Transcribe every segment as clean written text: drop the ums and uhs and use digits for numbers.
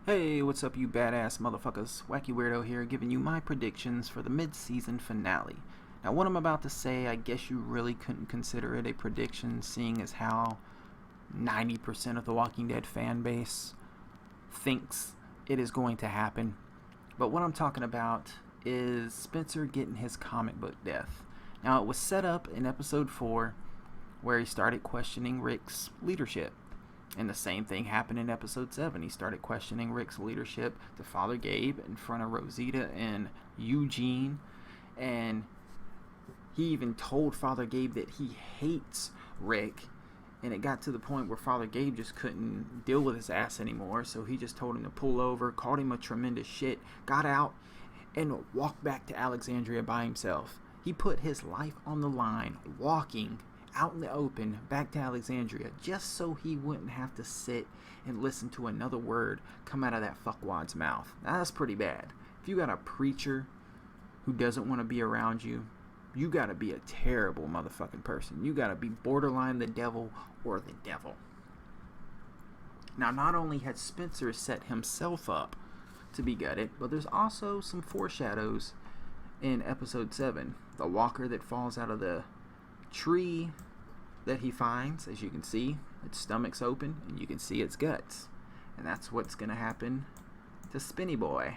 Hey, what's up, you badass motherfuckers? Wacky Weirdo here, giving you my predictions for the mid-season finale. Now, what I'm about to say, I guess you really couldn't consider it a prediction, seeing as how 90% of the Walking Dead fan base thinks it is going to happen. But what I'm talking about is Spencer getting his comic book death. Now, it was set up in episode 4, where he started questioning Rick's leadership. And the same thing happened in episode 7. He started questioning Rick's leadership to Father Gabe in front of Rosita and Eugene. And he even told Father Gabe that he hates Rick. And it got to the point where Father Gabe just couldn't deal with his ass anymore. So he just told him to pull over, called him a tremendous shit, got out, and walked back to Alexandria by himself. He put his life on the line, walking out in the open back to Alexandria, just so he wouldn't have to sit and listen to another word come out of that fuckwad's mouth. Now, that's pretty bad. If you got a preacher who doesn't want to be around you, you gotta be a terrible motherfucking person. You gotta be borderline the devil or the devil. Now, not only had Spencer set himself up to be gutted, but there's also some foreshadows in episode 7. The walker that falls out of the tree that he finds, as you can see, its stomach's open and you can see its guts, and that's what's gonna happen to Spinny Boy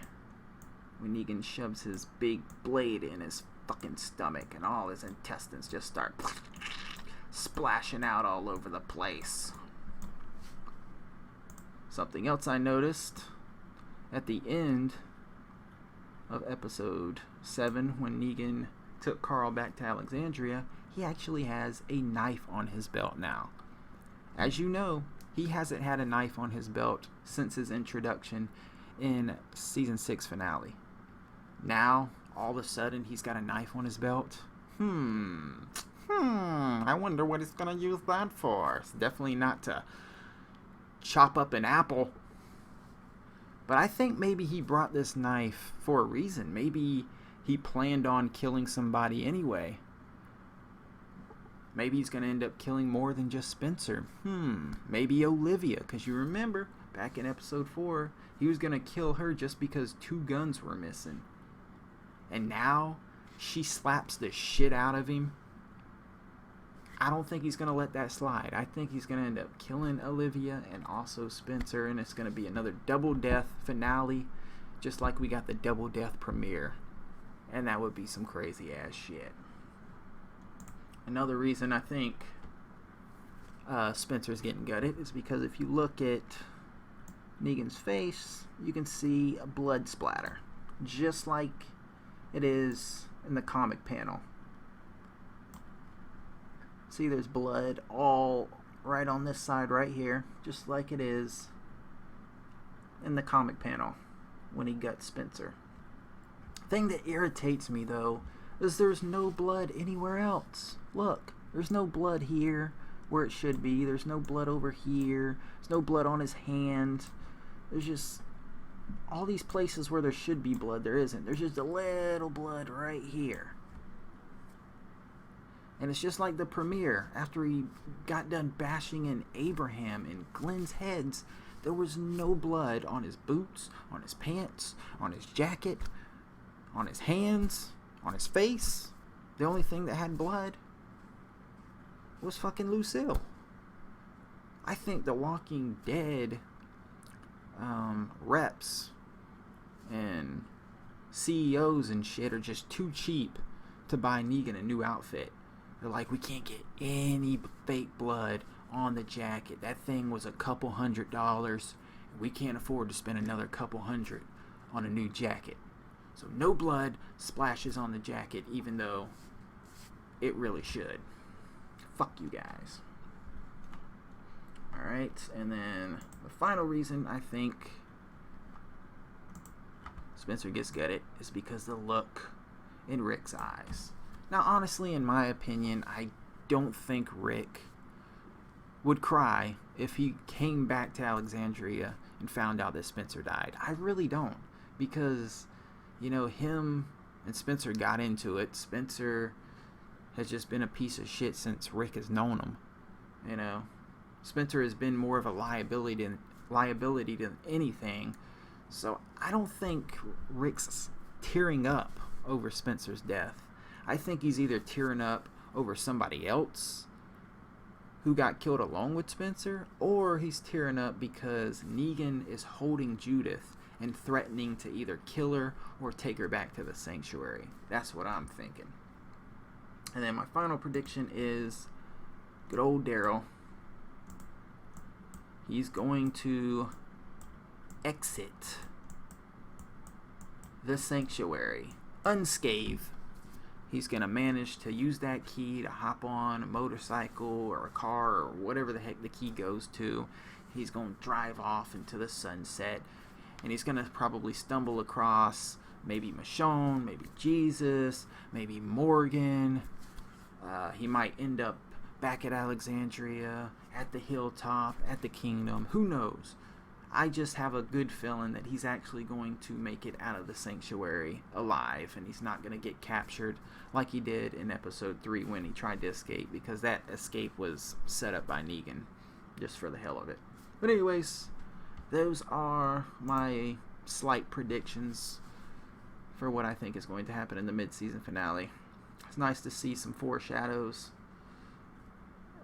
when Negan shoves his big blade in his fucking stomach and all his intestines just start splashing out all over the place. Something else I noticed at the end of episode 7, when Negan took Carl back to Alexandria, he actually has a knife on his belt now. As you know, he hasn't had a knife on his belt since his introduction in season 6 finale. Now, all of a sudden, he's got a knife on his belt. I wonder what he's gonna use that for. It's definitely not to chop up an apple. But I think maybe he brought this knife for a reason. Maybe he planned on killing somebody anyway. Maybe he's going to end up killing more than just Spencer. Maybe Olivia, because you remember, back in episode 4, he was going to kill her just because 2 guns were missing. And now, she slaps the shit out of him. I don't think he's going to let that slide. I think he's going to end up killing Olivia and also Spencer, and it's going to be another double death finale, just like we got the double death premiere. And that would be some crazy ass shit. Another reason I think Spencer's getting gutted is because if you look at Negan's face, you can see a blood splatter, just like it is in the comic panel. See, there's blood all right on this side right here, just like it is in the comic panel when he guts Spencer. Thing that irritates me, though, is there's no blood anywhere else. Look, there's no blood here where it should be. There's no blood over here. There's no blood on his hand. There's just all these places where there should be blood, there isn't. There's just a little blood right here. And it's just like the premiere. After he got done bashing in Abraham and Glenn's heads, there was no blood on his boots, on his pants, on his jacket, on his hands, on his face. The only thing that had blood was fucking Lucille. I think the Walking Dead reps and CEOs and shit are just too cheap to buy Negan a new outfit. They're like, we can't get any fake blood on the jacket. That thing was a couple $100. We can't afford to spend another couple $100 on a new jacket. So no blood splashes on the jacket, even though it really should. Fuck you guys. Alright, and then the final reason I think Spencer gets gutted is because the look in Rick's eyes. Now, honestly, in my opinion, I don't think Rick would cry if he came back to Alexandria and found out that Spencer died. I really don't. Because, you know, him and Spencer got into it. Spencer has just been a piece of shit since Rick has known him. You know, Spencer has been more of a liability than anything So I don't think Rick's tearing up over Spencer's death. I think he's either tearing up over somebody else who got killed along with Spencer, or he's tearing up because Negan is holding Judith and threatening to either kill her or take her back to the sanctuary. That's what I'm thinking. And then my final prediction is good old Daryl. He's going to exit the sanctuary unscathed. He's going to manage to use that key to hop on a motorcycle or a car or whatever the heck the key goes to. He's going to drive off into the sunset, and he's going to probably stumble across maybe Michonne, maybe Jesus, maybe Morgan. He might end up back at Alexandria, at the hilltop, at the kingdom. Who knows? I just have a good feeling that he's actually going to make it out of the sanctuary alive, and he's not going to get captured like he did in episode 3 when he tried to escape, because that escape was set up by Negan just for the hell of it. But anyways, those are my slight predictions for what I think is going to happen in the mid-season finale. It's nice to see some foreshadows.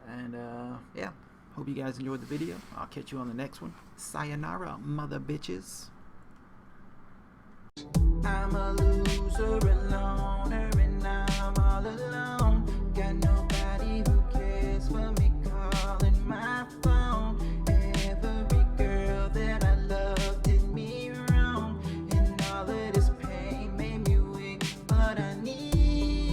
And yeah, hope you guys enjoyed the video. I'll catch you on the next one. Sayonara, mother bitches. I'm a loser alone.